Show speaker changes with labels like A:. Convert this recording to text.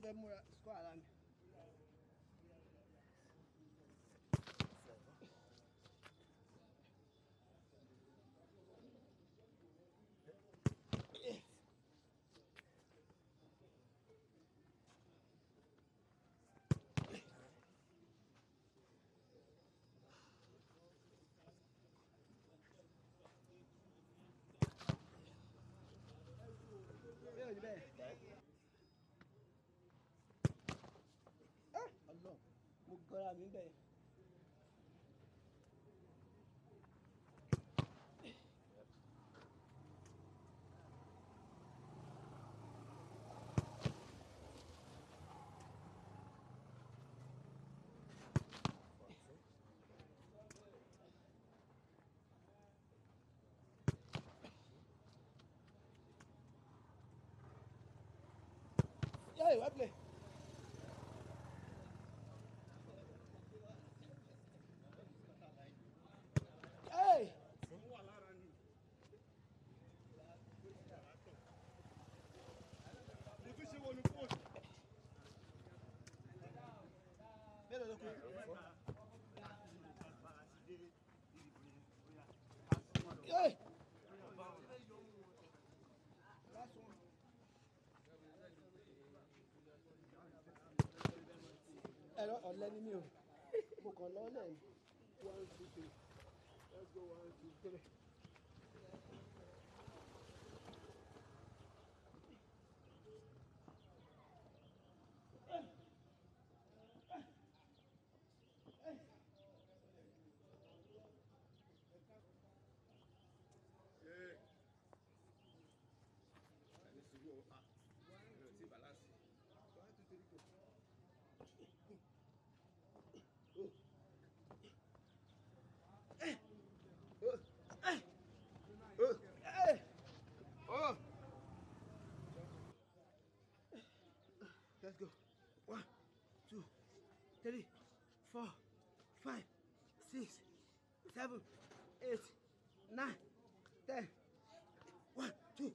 A: fẹ́ múra squad ara mi. Allah, mo gọ́ra mi bẹ́ẹ̀. Hey, what play? Hey! Mélòó ló kù? Hey! Ẹ̀rọ ọ̀lẹ́ ni mí o, mo kàn lọ́lẹ̀ ni. 1, 2, 3. Let's go 1, 2, 3. Let's go. 1, 2, 3, 4, 5, 6, 7, 8, 9, 10. 1, 2.